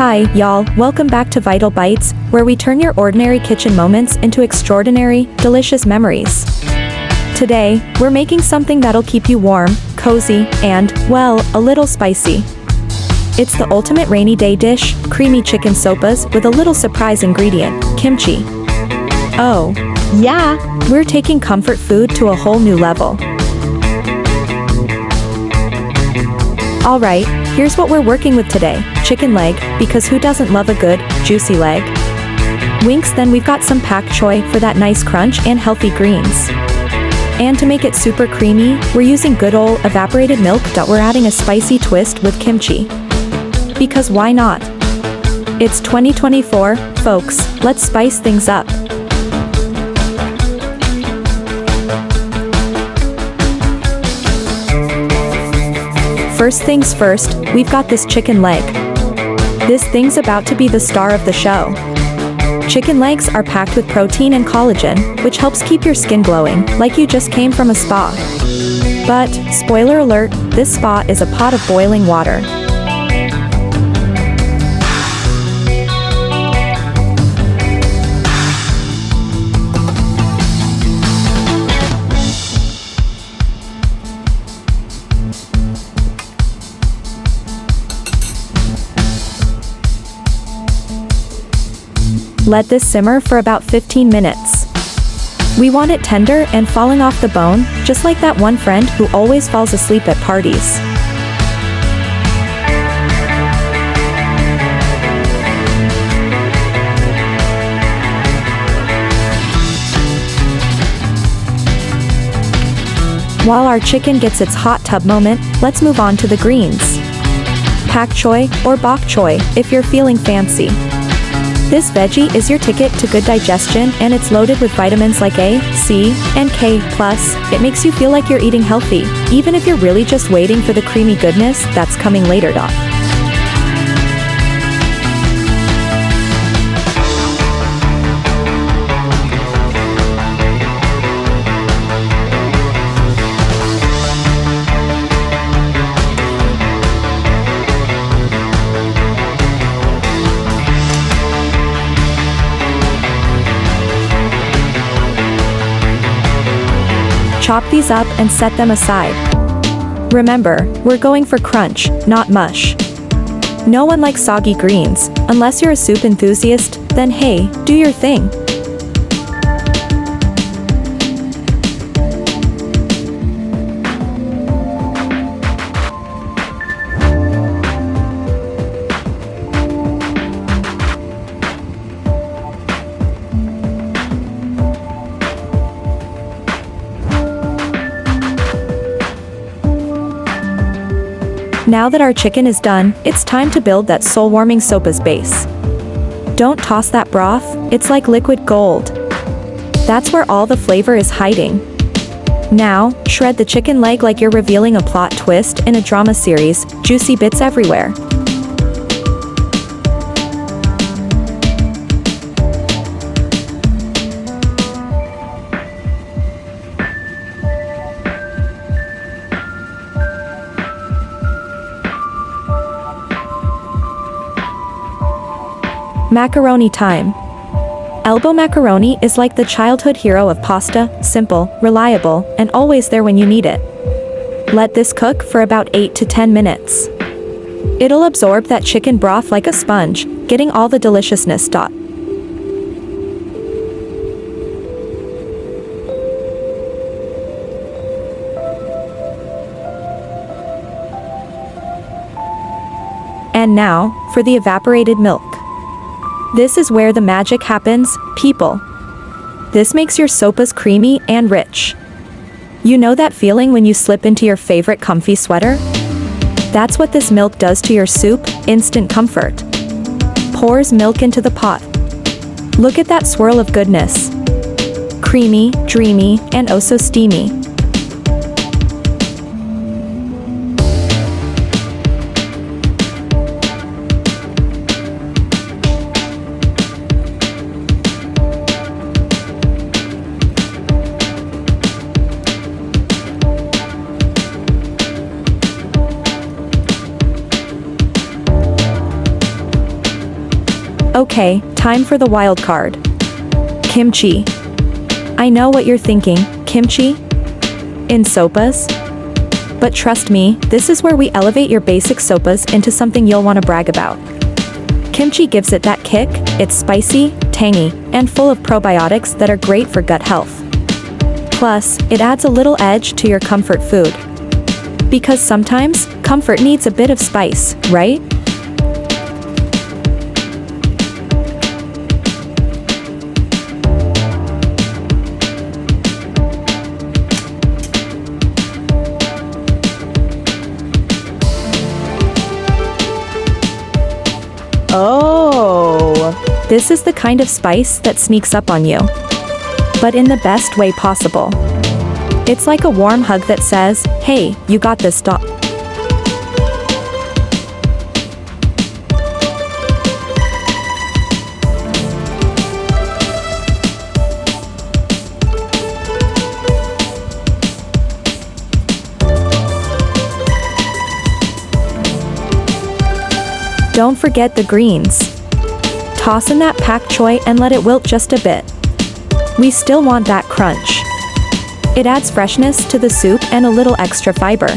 Hi, y'all, welcome back to Vital Bites, where we turn your ordinary kitchen moments into extraordinary, delicious memories. Today, we're making something that'll keep you warm, cozy, and, well, a little spicy. It's the ultimate rainy day dish, creamy chicken sopas with a little surprise ingredient, kimchi. Oh, yeah, we're taking comfort food to a whole new level. Alright, here's what we're working with today. Chicken leg, because who doesn't love a good, juicy leg? Winks, then we've got some pakchoy for that nice crunch and healthy greens. And to make it super creamy, we're using good ol' evaporated milk. We're adding a spicy twist with kimchi. Because why not? It's 2024, folks, let's spice things up. First things first, we've got this chicken leg. This thing's about to be the star of the show. Chicken legs are packed with protein and collagen, which helps keep your skin glowing, like you just came from a spa. But, spoiler alert, this spa is a pot of boiling water. Let this simmer for about 15 minutes. We want it tender and falling off the bone, just like that one friend who always falls asleep at parties. While our chicken gets its hot tub moment, let's move on to the greens. Pakchoy, or bok choy, if you're feeling fancy. This veggie is your ticket to good digestion, and it's loaded with vitamins like A, C, and K+. It makes you feel like you're eating healthy, even if you're really just waiting for the creamy goodness that's coming later. Chop these up and set them aside. Remember, we're going for crunch, not mush. No one likes soggy greens, unless you're a soup enthusiast, then hey, do your thing. Now that our chicken is done, it's time to build that soul-warming sopa's base. Don't toss that broth, it's like liquid gold. That's where all the flavor is hiding. Now, shred the chicken leg like you're revealing a plot twist in a drama series, juicy bits everywhere. Macaroni time. Elbow macaroni is like the childhood hero of pasta, simple, reliable, and always there when you need it. Let this cook for about 8 to 10 minutes. It'll absorb that chicken broth like a sponge, getting all the deliciousness. And now, for the evaporated milk. This is where the magic happens, people. This makes your sopas creamy and rich. You know that feeling when you slip into your favorite comfy sweater? That's what this milk does to your soup, instant comfort. Pours milk into the pot. Look at that swirl of goodness. Creamy, dreamy, and oh so steamy. Okay, time for the wild card. Kimchi. I know what you're thinking, kimchi? In sopas? But trust me, this is where we elevate your basic sopas into something you'll want to brag about. Kimchi gives it that kick, it's spicy, tangy, and full of probiotics that are great for gut health. Plus, it adds a little edge to your comfort food. Because sometimes, comfort needs a bit of spice, right? Oh. This is the kind of spice that sneaks up on you. But in the best way possible. It's like a warm hug that says, hey, you got this, doc. Don't forget the greens. Toss in that pakchoy and let it wilt just a bit. We still want that crunch. It adds freshness to the soup and a little extra fiber.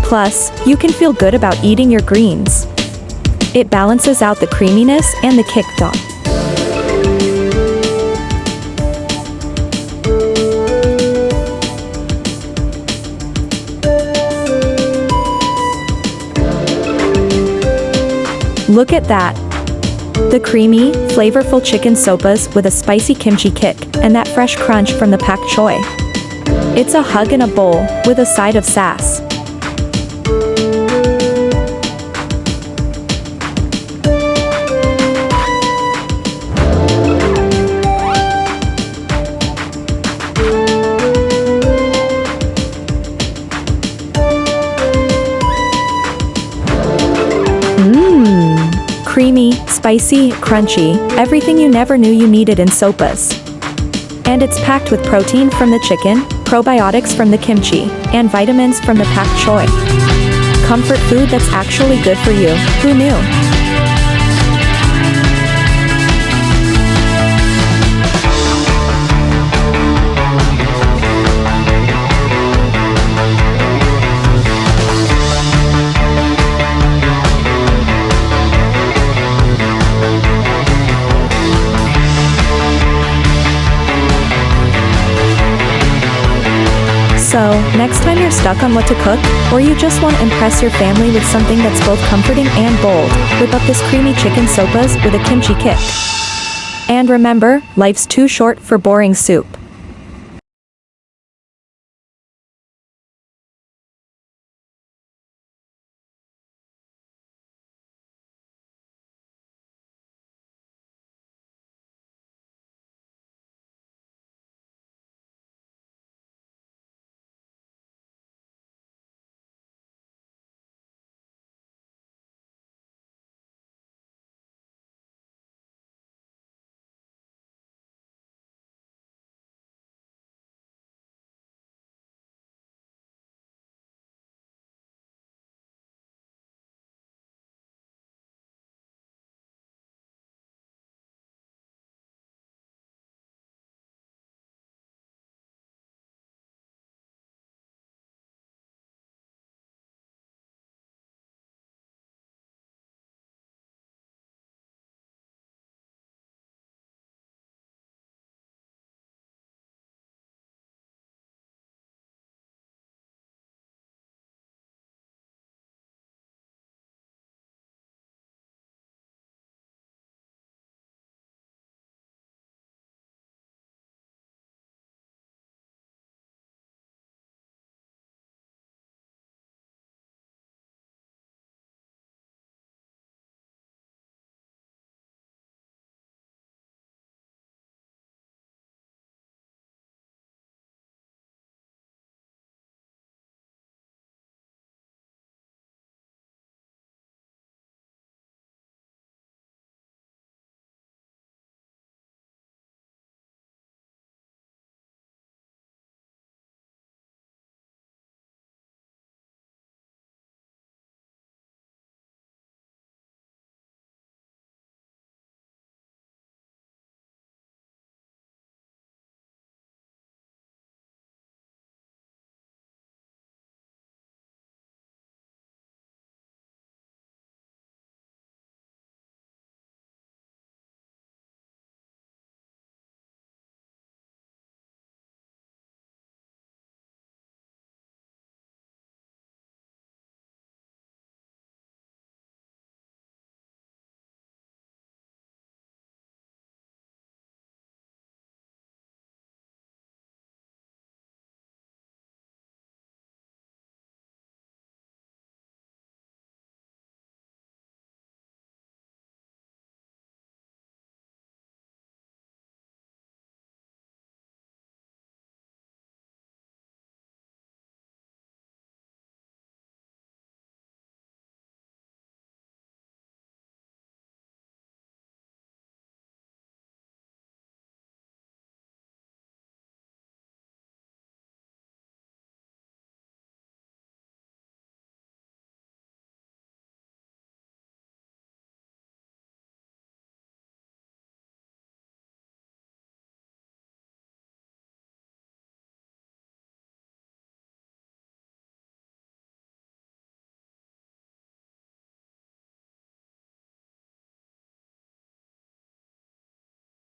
Plus, you can feel good about eating your greens. It balances out the creaminess and the kick. Look at that. The creamy, flavorful chicken sopas with a spicy kimchi kick and that fresh crunch from the pakchoy. It's a hug in a bowl with a side of sass. Creamy, spicy, crunchy, everything you never knew you needed in sopas. And it's packed with protein from the chicken, probiotics from the kimchi, and vitamins from the pakchoy. Comfort food that's actually good for you. Who knew? So, next time you're stuck on what to cook, or you just want to impress your family with something that's both comforting and bold, whip up this creamy chicken sopas with a kimchi kick. And remember, life's too short for boring soup.